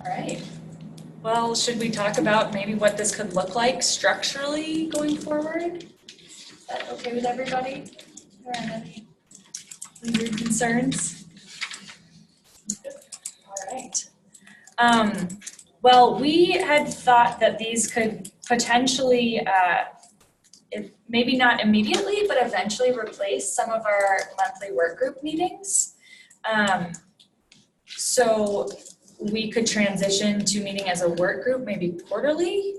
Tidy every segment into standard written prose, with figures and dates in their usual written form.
right. Well, should we talk about maybe what this could look like structurally going forward? Is that okay with everybody? Are there any lingering concerns? All right. Well, we had thought that these could potentially, maybe not immediately, but eventually replace some of our monthly work group meetings. So we could transition to meeting as a work group maybe quarterly,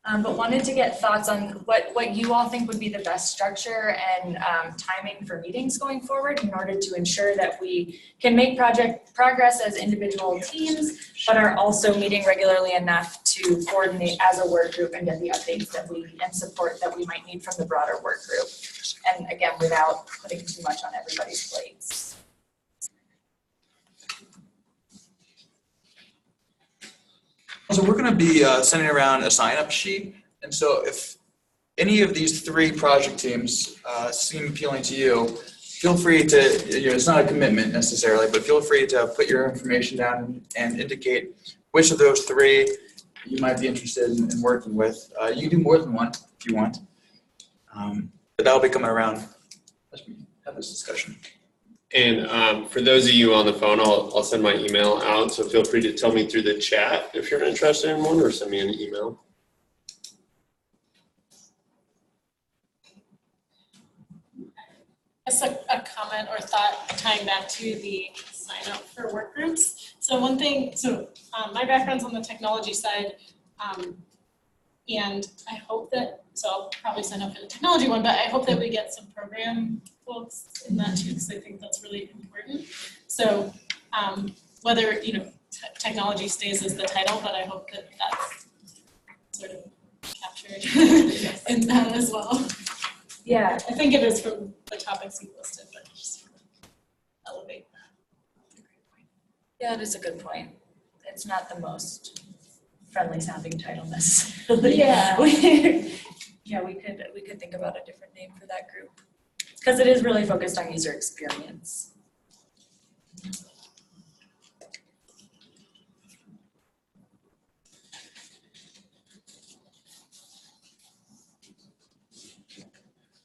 but wanted to get thoughts on what you all think would be the best structure and timing for meetings going forward in order to ensure that we can make progress as individual teams, but are also meeting regularly enough to coordinate as a work group and get the updates and support that we might need from the broader work group. And again, without putting too much on everybody's plates. So we're going to be sending around a sign-up sheet, and so if any of these three project teams seem appealing to you, feel free to, it's not a commitment necessarily, but feel free to put your information down and indicate which of those three you might be interested in working with. You can do more than one if you want, but that'll be coming around as we have this discussion. And for those of you on the phone, I'll send my email out, so feel free to tell me through the chat if you're interested in one, or send me an email. Just a comment or thought tying back to the sign up for work groups. So one thing, my background's on the technology side, and I hope that, so I'll probably sign up for the technology one, but I hope that we get some program folks in that too, because I think that's really important. So whether, technology stays as the title, but I hope that that's sort of captured in that as well. Yeah, I think it is from the topics you listed, but just elevate that. yeah, that is a good point. It's not the most friendly sounding title necessarily. Yeah. Yeah, we could think about a different name for that group because it is really focused on user experience.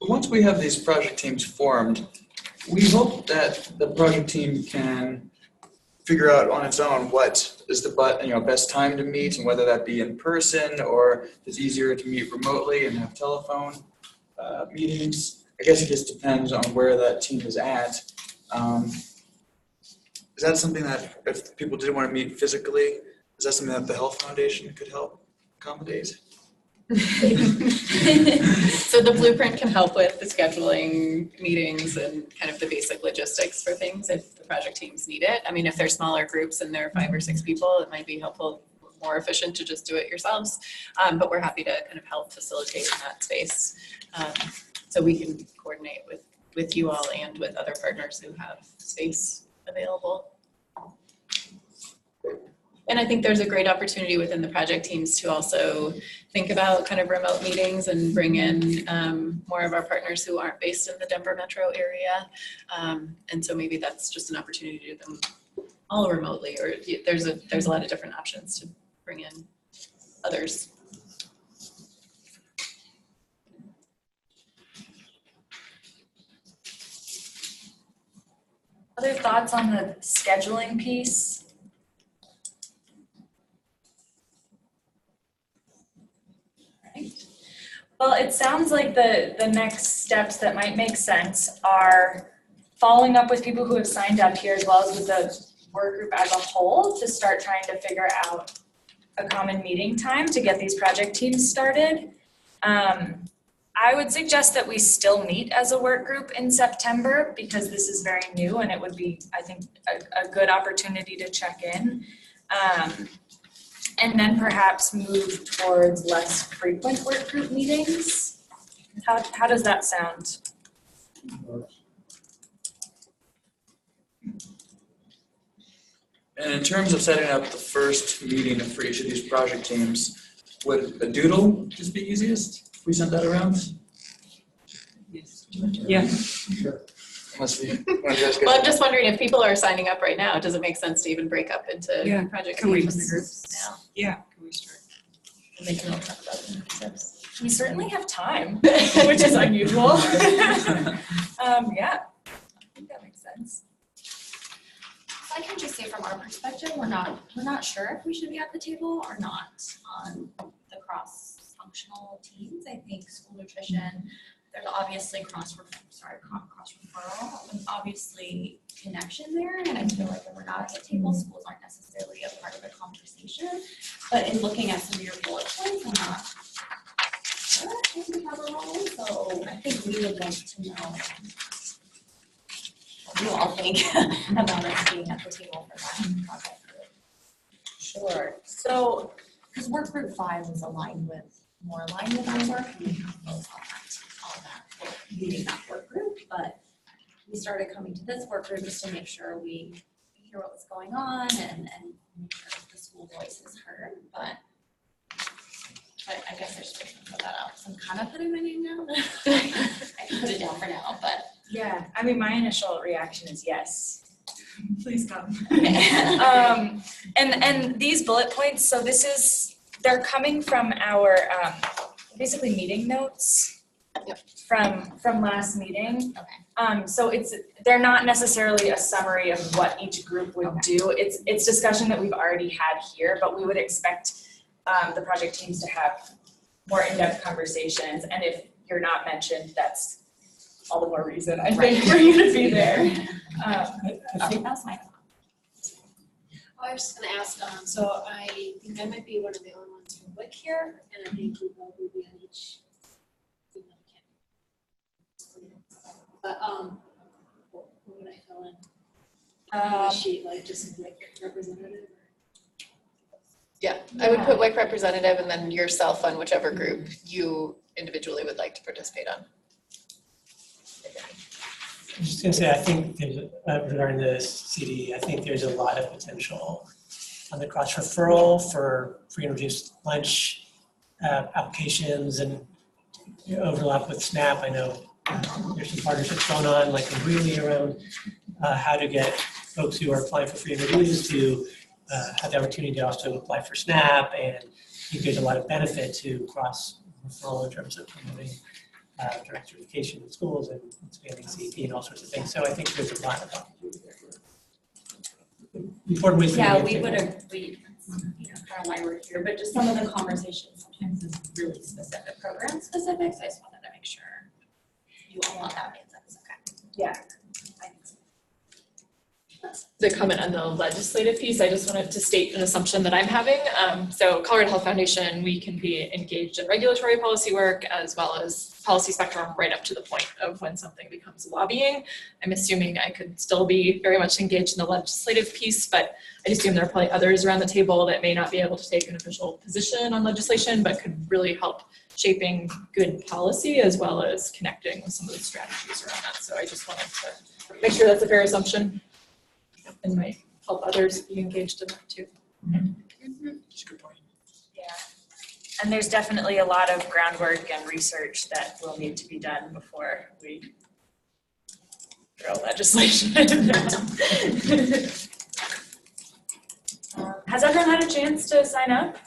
Once we have these project teams formed, we hope that the project team can figure out on its own what is the best time to meet, and whether that be in person or if it's easier to meet remotely and have telephone meetings. I guess it just depends on where that team is at. Is that something that if people did want to meet physically, is that something that the Health Foundation could help accommodate? So the blueprint can help with the scheduling meetings and kind of the basic logistics for things if the project teams need it. I mean, if they're smaller groups and there are 5 or 6 people, it might be helpful, more efficient to just do it yourselves. But we're happy to kind of help facilitate in that space. So we can coordinate with you all and with other partners who have space available. And I think there's a great opportunity within the project teams to also think about kind of remote meetings and bring in more of our partners who aren't based in the Denver metro area. And so maybe that's just an opportunity to do them all remotely, or there's a lot of different options to bring in others. Other thoughts on the scheduling piece? Well, it sounds like the next steps that might make sense are following up with people who have signed up here, as well as with the work group as a whole, to start trying to figure out a common meeting time to get these project teams started. I would suggest that we still meet as a work group in September, because this is very new and it would be, I think, a good opportunity to check in. And then perhaps move towards less frequent work group meetings. How does that sound? And in terms of setting up the first meeting for each of these project teams, would a doodle just be easiest if we sent that around? Yes. Yeah. Sure. Unless we, when you guys get. Well, I'm just wondering if people are signing up right now, does it make sense to even break up into project Can we- teams now? Yeah, can we start? And they can all talk about the next steps. We certainly have time, which is unusual. Yeah, I think that makes sense. I can just say from our perspective, we're not sure if we should be at the table or not on the cross-functional teams. I think school nutrition, there's obviously cross referral, and obviously connection there, and I feel like when we're not at the table, schools aren't necessarily a part of the conversation. But in looking at some of your bullet points, I'm not sure if we have a role, so I think we would like to know what you all think about us being at the table for that project group. Sure. So, Because work group 5 is more aligned with our work, and we have both on that, leading that work group, but we started coming to this work group just to make sure we hear what was going on and make sure the school voice is heard, but I guess I should put that out, so I'm kind of putting my name down. I can put it down for now, but. yeah, I mean, my initial reaction is yes. Please come. Okay. And these bullet points, so they're coming from our, basically meeting notes from last meeting. Okay. So they're not necessarily a summary of what each group would do. It's discussion that we've already had here, but we would expect the project teams to have more in-depth conversations. And if you're not mentioned, that's all the more reason, I think, for you to be there. I think that's my thought. I was just gonna ask, so I think I might be one of the only ones from WIC here, and I think we will be on each. But, what would I fill in? On the sheet, like just WIC representative? Yeah, I would put WIC representative and then yourself on whichever group you individually would like to participate on. I'm just gonna say, I think there's, regarding the CD, I think there's a lot of potential on the cross referral for free and reduced lunch applications and overlap with SNAP. I know there's some partnerships going on, like in Greeley, around how to get folks who are applying for free and reduced to have the opportunity to also apply for SNAP, and I think there's a lot of benefit to cross referral in terms of promoting direct certification in schools and expanding CEP and all sorts of things. So I think there's a lot of opportunity there for important ways to Yeah, make we it. would agree, you know, kind of why we're here, but just some of the conversations sometimes is really specific, program specific, so I just wanted to make sure you all want that made sense, okay? Yeah. I think so. To comment on the legislative piece, I just wanted to state an assumption that I'm having. So Colorado Health Foundation, we can be engaged in regulatory policy work as well as policy spectrum right up to the point of when something becomes lobbying. I'm assuming I could still be very much engaged in the legislative piece, but I assume there are probably others around the table that may not be able to take an official position on legislation, but could really help shaping good policy as well as connecting with some of the strategies around that. So I just wanted to make sure that's a fair assumption and might help others be engaged in that too. That's a good point. Yeah, and there's definitely a lot of groundwork and research that will need to be done before we throw legislation. Has everyone had a chance to sign up?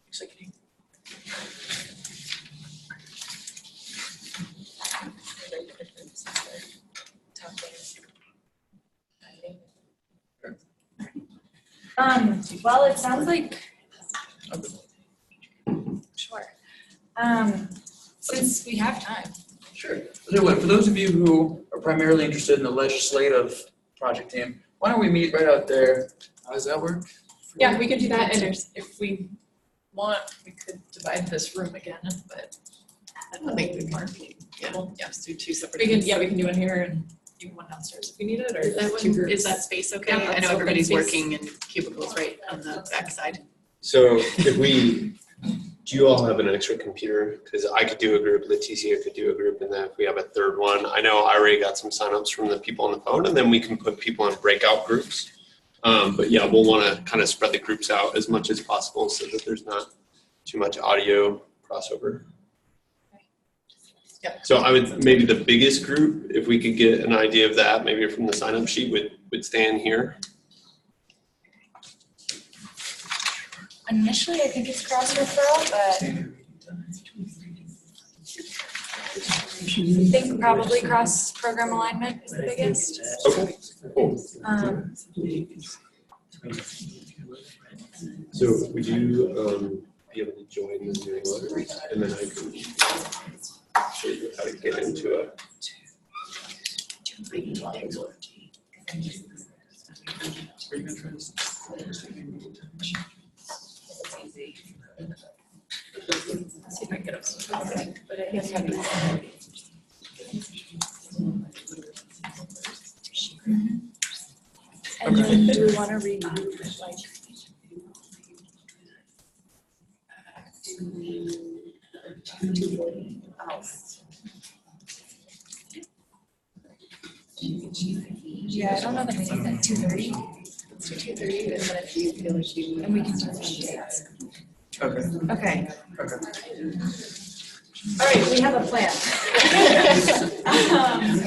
Actually, can you? Well, it sounds like, sure. Since we have time. Sure. For those of you who are primarily interested in the legislative project team, why don't we meet right out there? How does that work? Yeah, we could do that, and if we want, we could divide this room again, but I don't think we want to, just do two separate. we can do one here and do one downstairs if we need it, or Is that two groups. Is that space okay? Yeah, I that's know open everybody's space. working in cubicles right on the backside. So do you all have an extra computer? Because I could do a group, Leticia could do a group, and then if we have a third one, I know I already got some signups from the people on the phone, and then we can put people in breakout groups. But yeah, we'll want to kind of spread the groups out as much as possible so that there's not too much audio crossover. So I would, maybe the biggest group, if we could get an idea of that, maybe from the sign up sheet would stand here. Initially, I think it's cross referral, but I think probably cross program alignment is the biggest. Okay, cool. So would you be able to join the newsletter, and then I can show you how to get into it. Are you gonna try this? See if I can get up. And then do we want to read like? Yeah, I don't know that we need that 2:30. Let's do 2:30, and then if you feel like you. And we can do the Okay. Okay. Okay. All right, we have a plan.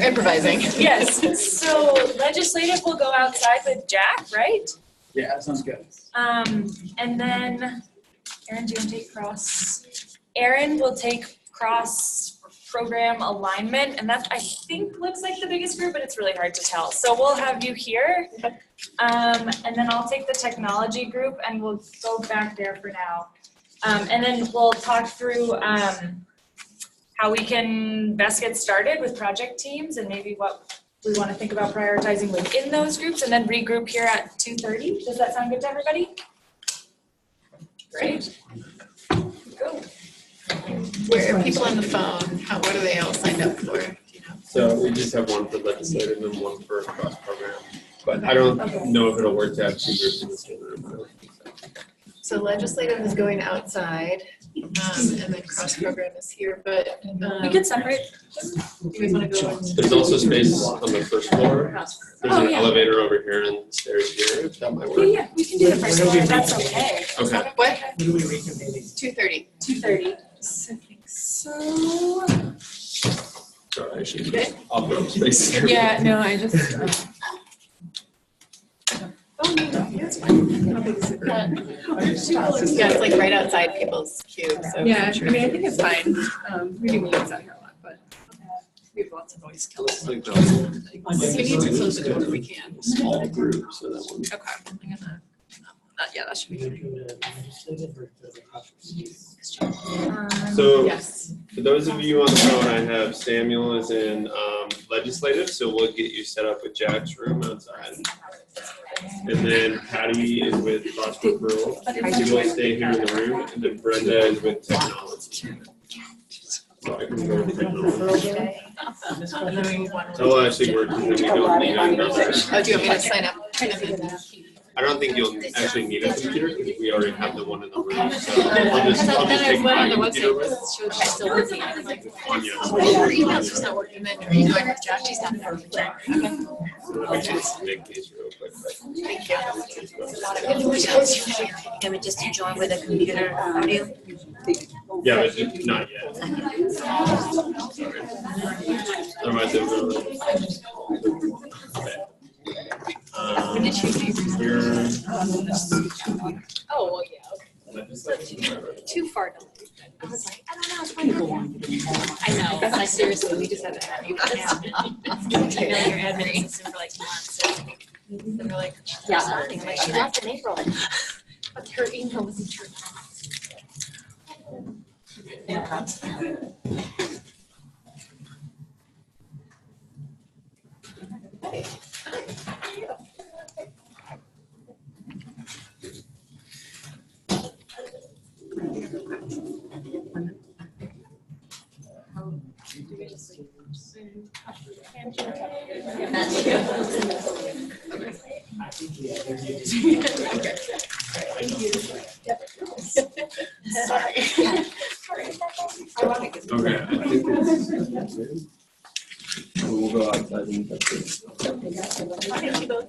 Improvising. Yes, so legislative will go outside with Jack, right? Yeah, that sounds good. And then, Erin, do you want to take cross? Erin will take cross program alignment, and that I think looks like the biggest group, but it's really hard to tell. So we'll have you here. And then I'll take the technology group and we'll go back there for now. And then we'll talk through how we can best get started with project teams and maybe what we want to think about prioritizing within those groups, and then regroup here at 2:30. Does that sound good to everybody? Great. Go. Where are people on the phone? What are they all signed up for? Do you know? So we just have one for legislative and one for cross program, but I don't know if it'll work to have 2 groups in the same room. I don't think so. So legislative is going outside, and then cross program is here, but. We could separate. You guys wanna go? There's also space on the first floor. There's Oh, an yeah. elevator over here and stairs here, if that might work. Yeah, we can do the first one, if that's okay. Okay. What? When are we reconvening? 2:30. 2:30. I think so. Sorry, I should, I'll put up space here. Yeah, no, I just. Oh, no, it's fine. Yeah, it's like right outside people's cubes, so. Yeah, I'm sure. I mean, I think it's fine. We do meetings out here a lot, but we have lots of noise Looks killers. like that If we need to close the door, we can. small group, so that one. Okay, I'm gonna, yeah, that should be Are fine. you doing a legislative or the cross? So Yes. for those of you on the phone, I have Samuel is in legislative, so we'll get you set up with Jack's room outside. And then Patty is with cross referral. She will stay here in the room, and then Brenda is with technology. So I can go with technology. That'll actually work, because then we don't need another. Oh, do you want me to sign up? And then- I don't think you'll actually need a computer, because we already have the one in the room, so I'll just Then take there's one on the my computer website with. that shows she's still working, and I'm like, Anya. her email's just not working, then are you going with Jack? She's not there. Okay. So let me just make these real quick. Thank you. Can we just join with a computer audio? Yeah, but not yet. Otherwise it will. Okay. Here. Oh, well, yeah, okay. Too far down. I was like, I don't know, it's fine. I know, but like seriously, we just haven't had you. Emailing your admin system for like months. And they're like, yeah, nothing. I'm like, she left in April. But her email wasn't true. Sorry. Okay, I think it's. We'll go outside and that's it. Thank you both.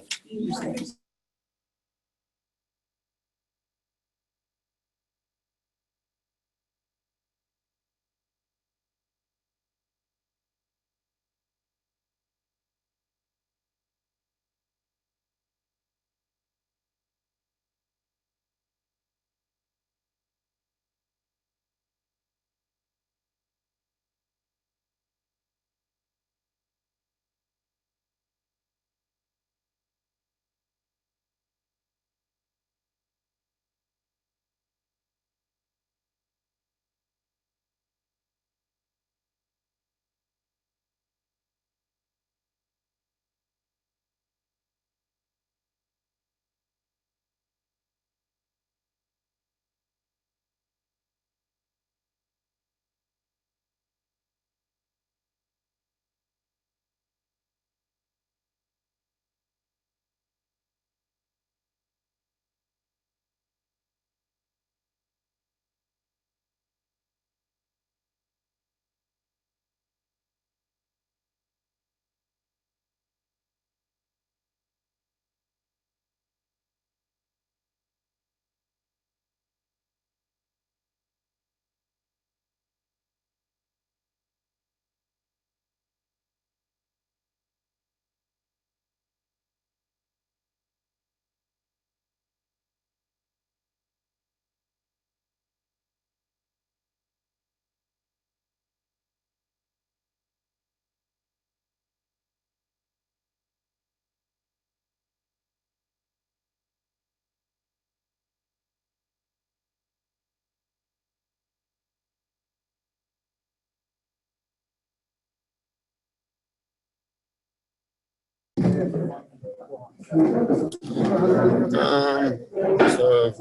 So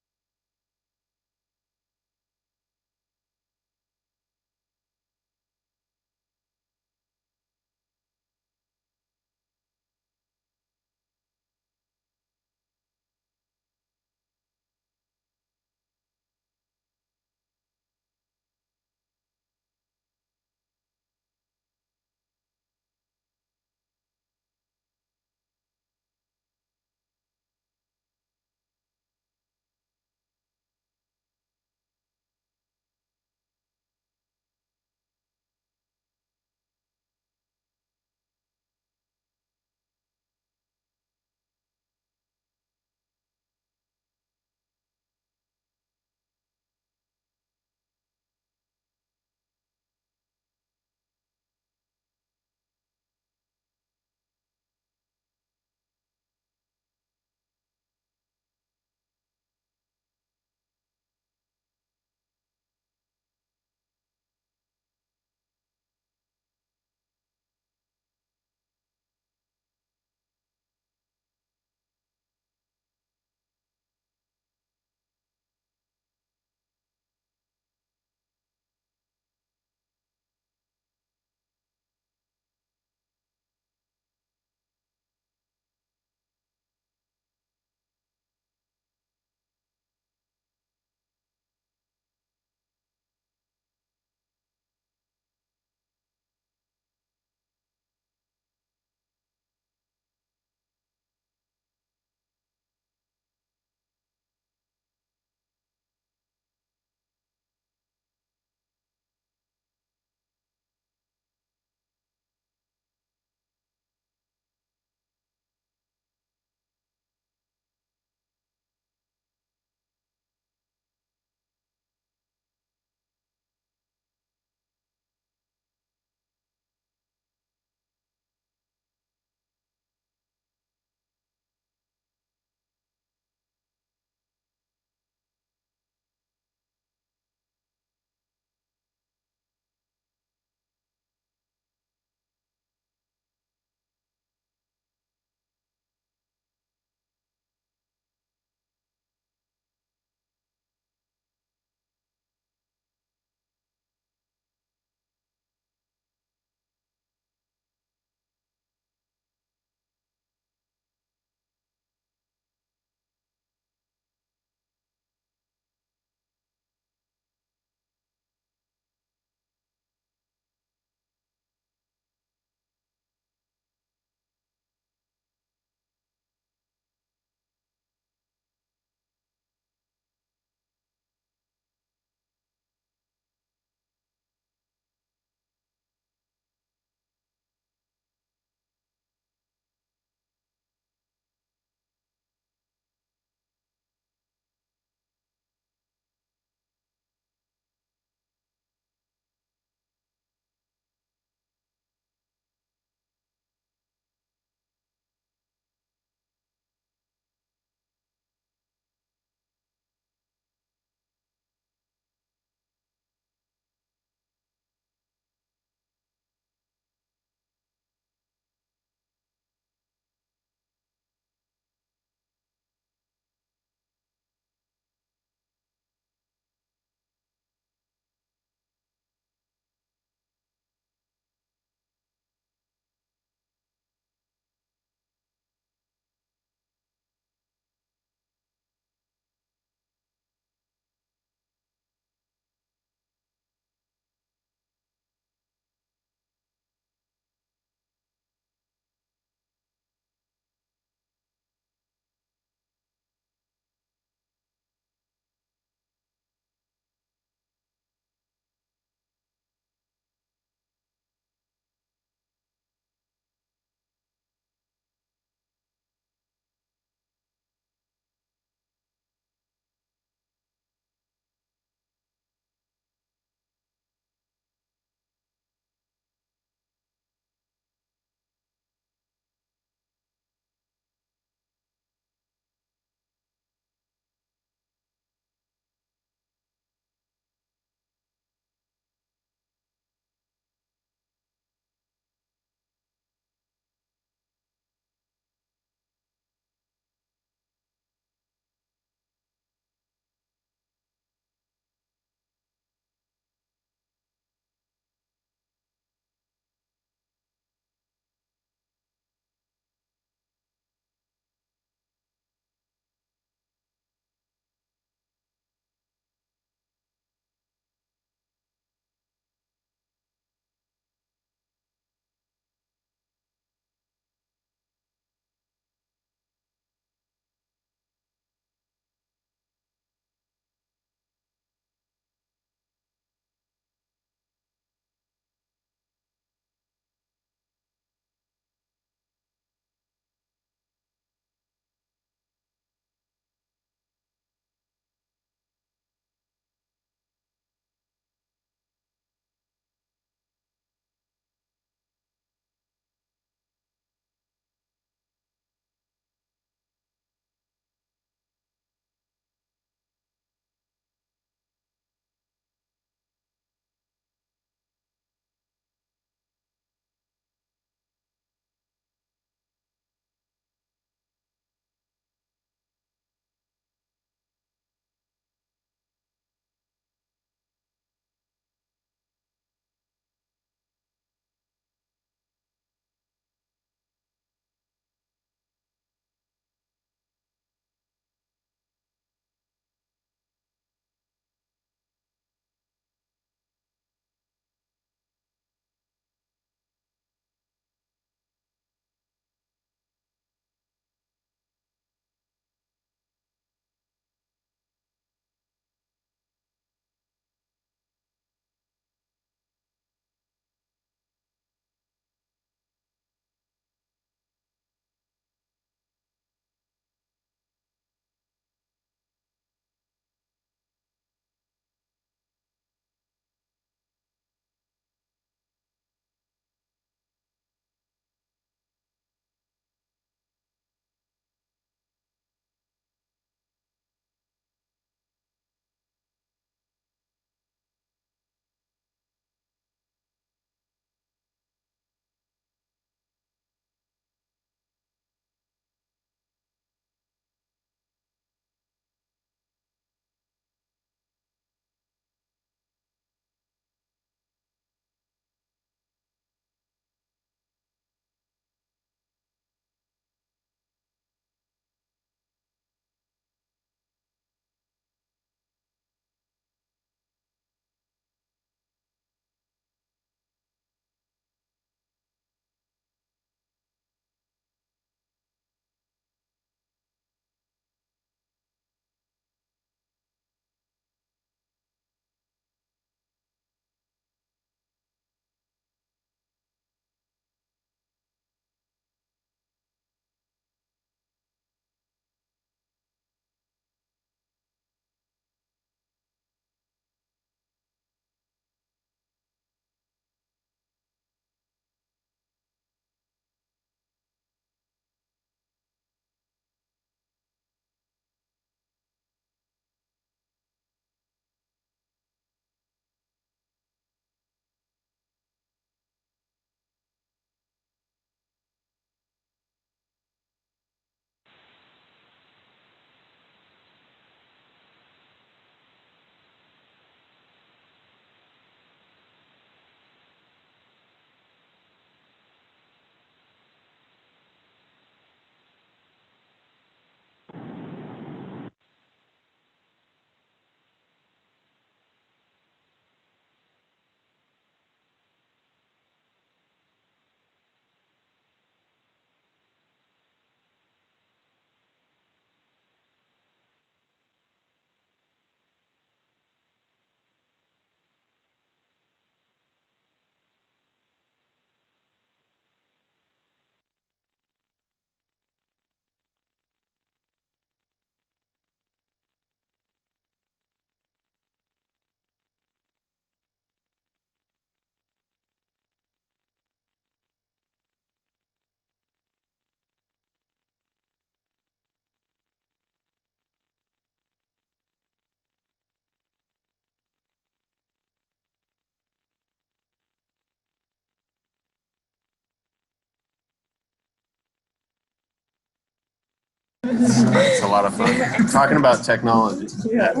It's a lot of fun. Talking about technology. Yeah. In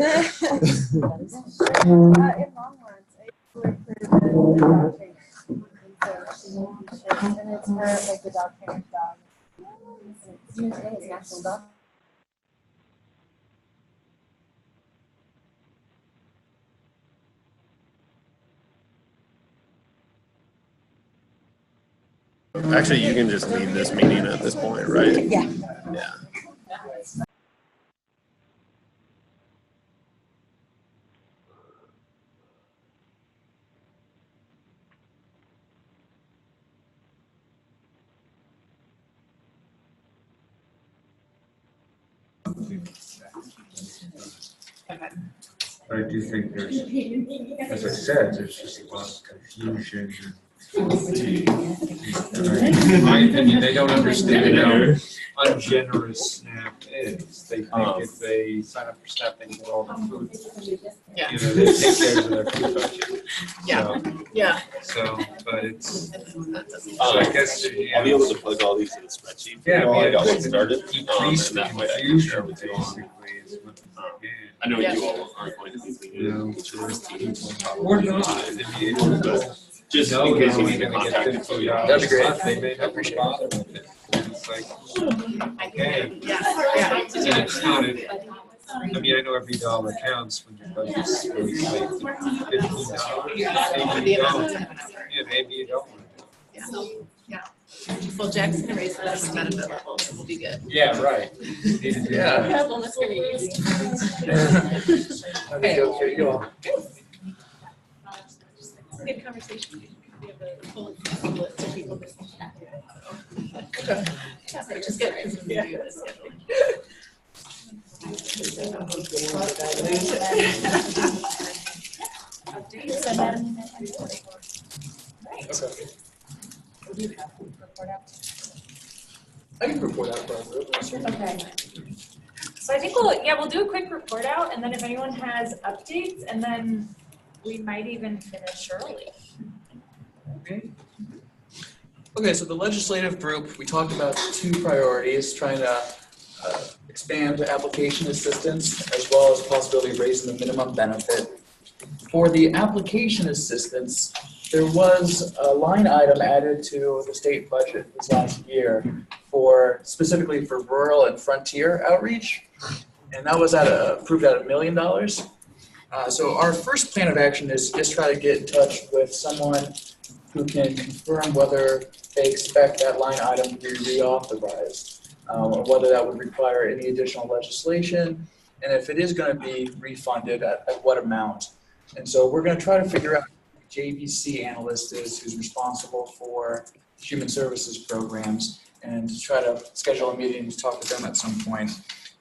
Longmont, I work for the dog trainer. And it's her, like the dog trainer's dog. It's National Dog. Actually, you can just leave this meeting at this point, right? Yeah. Yeah. But I do think there's, as I said, there's just a lot of confusion. In my opinion, they don't understand how ungenerous SNAP is. They think if they sign up for SNAP, they can get all the food. Yeah. You know, they take care of their food budget. Yeah. So, Yeah. so, but it's, That doesn't. so I guess, you I'll be know, able to plug all these in a spreadsheet. yeah, I got one it's started. decrease And the that way I can share confusion with you all. basically is what they I know Yeah. you all aren't going to be meeting each other's teams. Or not, I mean, But just know in case how you we're need to gonna get contact $50 them. That'd be great. a month, they may never bother with it. And it's like, okay, Yeah. and it's not, I mean, I know every dollar counts when your budget's really tight. $15, maybe you don't, yeah, maybe you don't. Well, Jack's gonna raise the minimum benefit level, so we'll be good. Yeah, right. Need to do Yeah. that. Yeah, wellness gonna use. Okay, okay, you all. It's a good conversation. We have a full list of people that. Okay. Yeah, which is good, because we do this. Okay. I can report out for our group. Okay. So I think we'll do a quick report out, and then if anyone has updates, and then we might even finish early. Okay, so the legislative group, we talked about two priorities, trying to expand application assistance as well as the possibility of raising the minimum benefit. For the application assistance, there was a line item added to the state budget this last year specifically for rural and frontier outreach, and that was approved at $1 million. So our first plan of action is just try to get in touch with someone who can confirm whether they expect that line item to be reauthorized, or whether that would require any additional legislation, and if it is going to be refunded, at what amount. And so we're going to try to figure out who the JVC analyst is who's responsible for human services programs, and to try to schedule a meeting to talk with them at some point.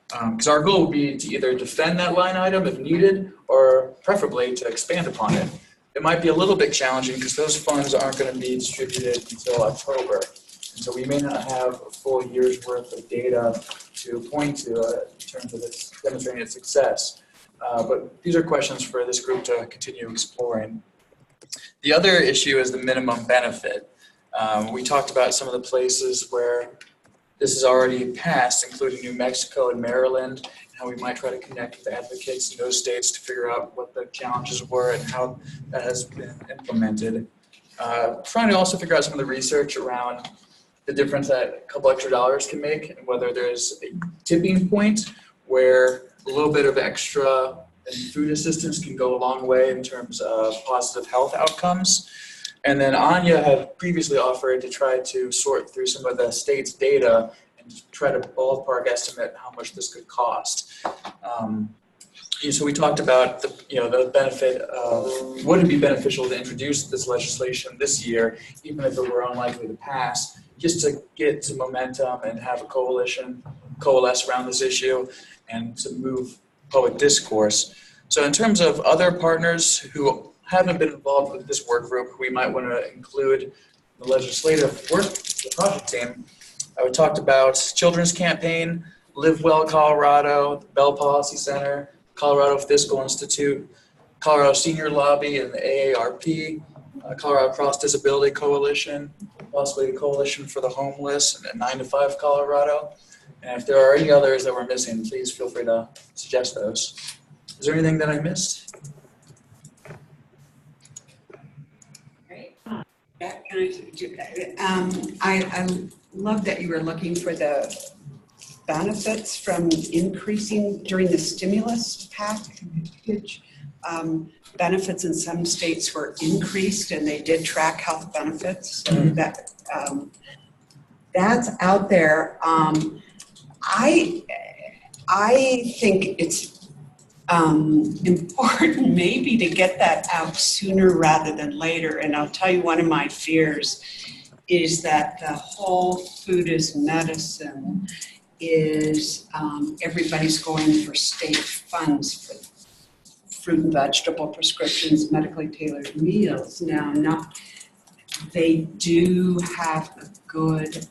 Because our goal would be to either defend that line item if needed, or preferably to expand upon it. It might be a little bit challenging because those funds aren't going to be distributed until October. And so we may not have a full year's worth of data to point to in terms of its demonstrating its success. But these are questions for this group to continue exploring. The other issue is the minimum benefit. We talked about some of the places where this is already passed, including New Mexico and Maryland, and how we might try to connect with advocates in those states to figure out what the challenges were and how that has been implemented. Trying to also figure out some of the research around the difference that a couple extra dollars can make, and whether there's a tipping point where a little bit of extra and food assistance can go a long way in terms of positive health outcomes. And then Anya had previously offered to try to sort through some of the state's data and try to ballpark estimate how much this could cost. So we talked about the benefit of, would it be beneficial to introduce this legislation this year, even if it were unlikely to pass, just to get some momentum and have a coalesce around this issue and to move public discourse. So in terms of other partners who haven't been involved with this work group, we might want to include the legislative work, the project team. We talked about Children's Campaign, Live Well Colorado, the Bell Policy Center, Colorado Fiscal Institute, Colorado Senior Lobby and the AARP, Colorado Cross Disability Coalition, possibly a Coalition for the Homeless, and 9 to 5 Colorado. And if there are any others that we're missing, please feel free to suggest those. Is there anything that I missed? Great. I love that you were looking for the benefits from increasing during the stimulus package. Benefits in some states were increased and they did track health benefits, so that that's out there. I think it's important maybe to get that out sooner rather than later. And I'll tell you, one of my fears is that the whole food is medicine is everybody's going for state funds for fruit and vegetable prescriptions, medically tailored meals. Now, they do have a good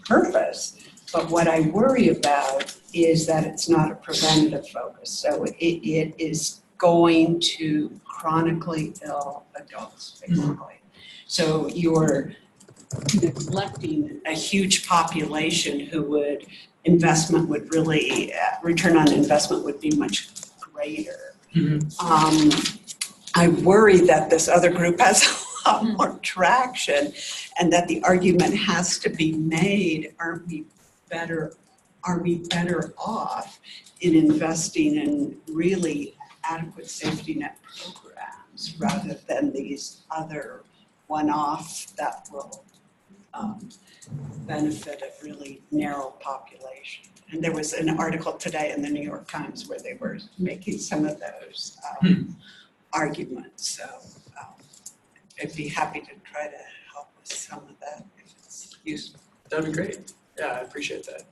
purpose, but what I worry about is that it's not a preventative focus. So it is going to chronically ill adults, basically. So you're neglecting a huge population who would, investment would really, return on investment would be much greater. I worry that this other group has a lot more traction and that the argument has to be made, are we better off in investing in really adequate safety net programs rather than these other one-off that will benefit a really narrow population. And there was an article today in the New York Times where they were making some of those arguments. So I'd be happy to try to help with some of that if it's useful. That'd be great. Yeah, I appreciate that.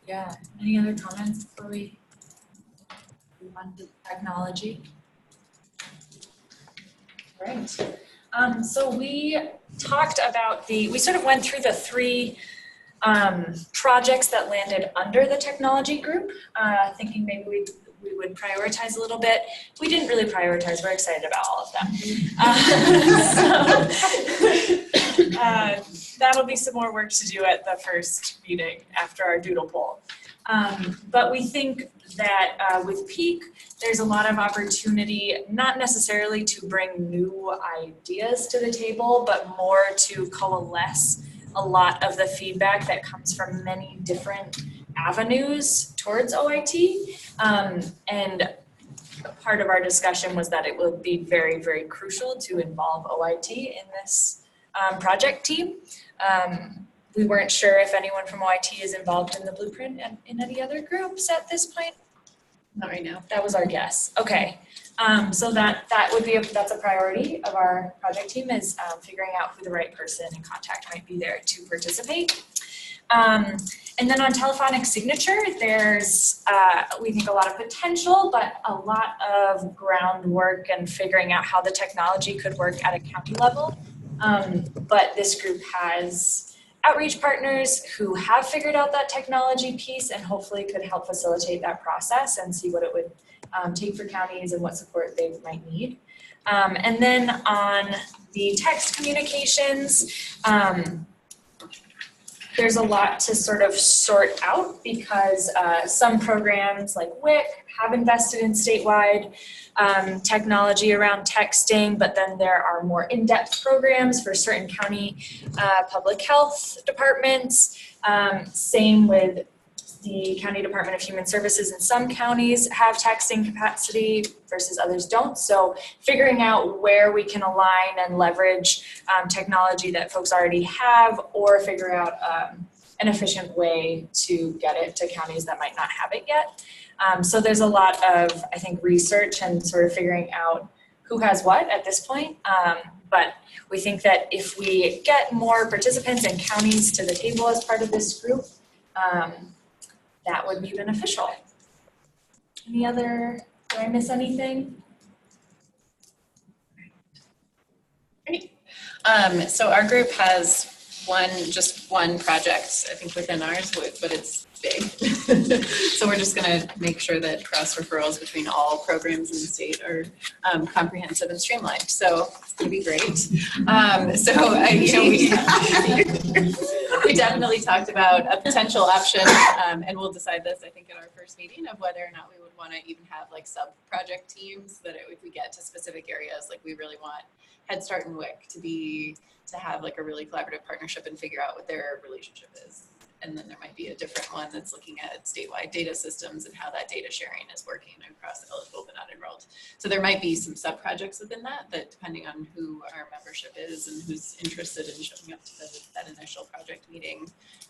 Yeah, any other comments before we move on to technology? Great. So we talked about we sort of went through the three projects that landed under the technology group, thinking maybe we would prioritize a little bit. We didn't really prioritize, we're excited about all of them. That'll be some more work to do at the first meeting after our doodle poll. But we think that with Peak, there's a lot of opportunity, not necessarily to bring new ideas to the table, but more to coalesce a lot of the feedback that comes from many different avenues towards OIT. And part of our discussion was that it will be very, very crucial to involve OIT in this project team. We weren't sure if anyone from OIT is involved in the blueprint and in any other groups at this point. Not right now. That was our guess. Okay. So that would be that's a priority of our project team is figuring out who the right person in contact might be there to participate. And then on telephonic signature, there's we think a lot of potential, but a lot of groundwork and figuring out how the technology could work at a county level. But this group has outreach partners who have figured out that technology piece and hopefully could help facilitate that process and see what it would take for counties and what support they might need. And then on the text communications, there's a lot to sort of sort out because some programs like WIC have invested in statewide technology around texting, but then there are more in-depth programs for certain county public health departments. Same with the County Department of Human Services in some counties have texting capacity versus others don't. So figuring out where we can align and leverage technology that folks already have or figure out an efficient way to get it to counties that might not have it yet. So there's a lot of, I think, research and sort of figuring out who has what at this point. But we think that if we get more participants and counties to the table as part of this group, that would be beneficial. Any other, did I miss anything? Great. So our group has just one project, I think, within ours, but it's big. So we're just gonna make sure that cross referrals between all programs in the state are comprehensive and streamlined. So it's gonna be great. We definitely talked about a potential option, and we'll decide this, I think, at our first meeting of whether or not we would want to even have like sub-project teams that if we get to specific areas, like we really want Head Start and WIC to have like a really collaborative partnership and figure out what their relationship is. And then there might be a different one that's looking at statewide data systems and how that data sharing is working across eligible but not enrolled. So there might be some sub-projects within that depending on who our membership is and who's interested in showing up to that initial project meeting,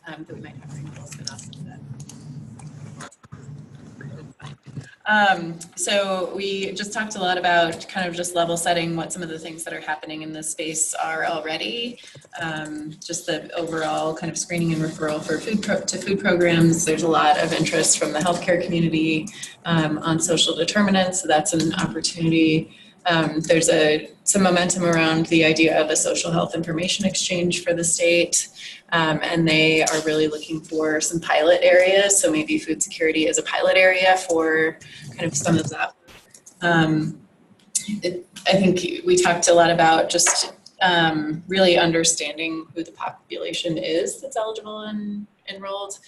that we might have to enroll spin-offs into that. So we just talked a lot about kind of just level setting what some of the things that are happening in this space are already. Just the overall kind of screening and referral for food programs. There's a lot of interest from the healthcare community on social determinants, so that's an opportunity. There's some momentum around the idea of a social health information exchange for the state. And they are really looking for some pilot areas. So maybe food security is a pilot area for kind of some of that. I think we talked a lot about just really understanding who the population is that's eligible and enrolled.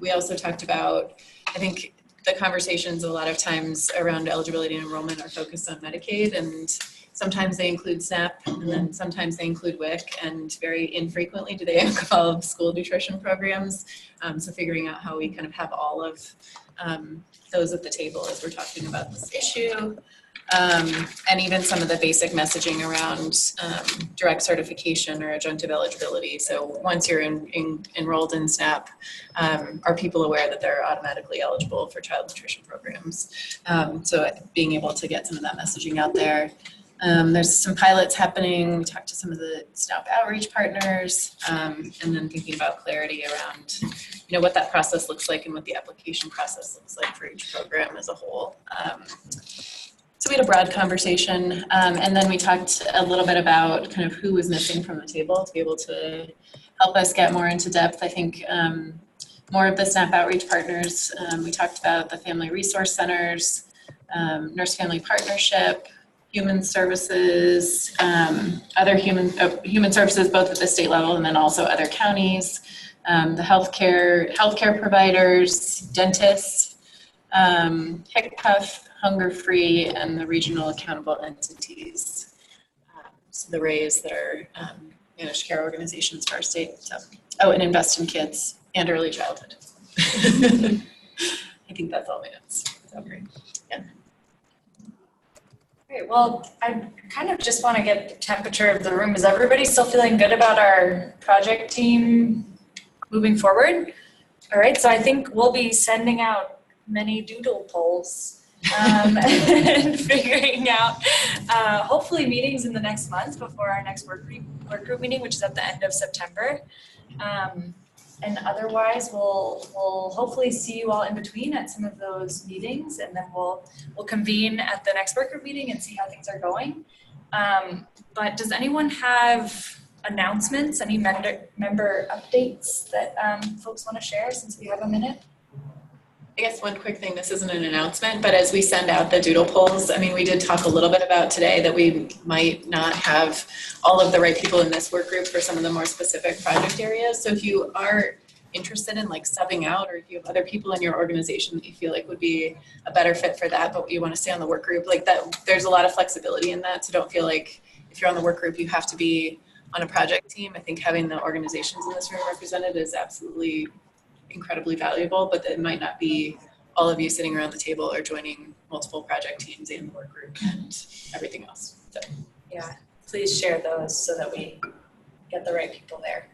We also talked about, I think the conversations a lot of times around eligibility and enrollment are focused on Medicaid, and sometimes they include SNAP, and then sometimes they include WIC, and very infrequently do they involve school nutrition programs. So figuring out how we kind of have all of those at the table as we're talking about this issue. And even some of the basic messaging around direct certification or adjunctive eligibility. So once you're enrolled in SNAP, are people aware that they're automatically eligible for child nutrition programs? So being able to get some of that messaging out there. There's some pilots happening. We talked to some of the SNAP outreach partners, and then thinking about clarity around, what that process looks like and what the application process looks like for each program as a whole. So we had a broad conversation, and then we talked a little bit about kind of who was missing from the table to be able to help us get more into depth. I think more of the SNAP outreach partners. We talked about the family resource centers, nurse family partnership, human services, other human services both at the state level and then also other counties, the healthcare providers, dentists, HICPUF, Hunger Free, and the regional accountable entities. So the RAIs that are managed care organizations for our state. So, and Invest in Kids and Early Childhood. I think that's all my notes. So great. Yeah. Great, well, I kind of just want to get the temperature of the room. Is everybody still feeling good about our project team moving forward? All right, so I think we'll be sending out many doodle polls and figuring out hopefully meetings in the next month before our next work group meeting, which is at the end of September. And otherwise, we'll hopefully see you all in between at some of those meetings, and then we'll convene at the next work group meeting and see how things are going. But does anyone have announcements, any member updates that folks want to share since we have a minute? I guess one quick thing, this isn't an announcement, but as we send out the doodle polls, I mean, we did talk a little bit about today that we might not have all of the right people in this work group for some of the more specific project areas. So if you are interested in like subbing out, or if you have other people in your organization that you feel like would be a better fit for that, but you want to stay on the work group, like that, there's a lot of flexibility in that. So don't feel like if you're on the work group, you have to be on a project team. I think having the organizations in this room represented is absolutely incredibly valuable, but it might not be all of you sitting around the table or joining multiple project teams and the work group and everything else. So. Yeah, please share those so that we get the right people there.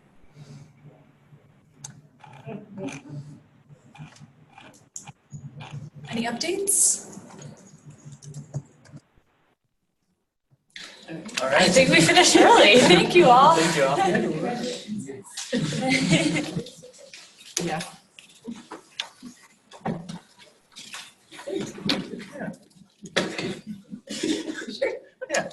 Any updates? All right. I think we finished early. Thank you all. Thank you all. Yeah. Yeah.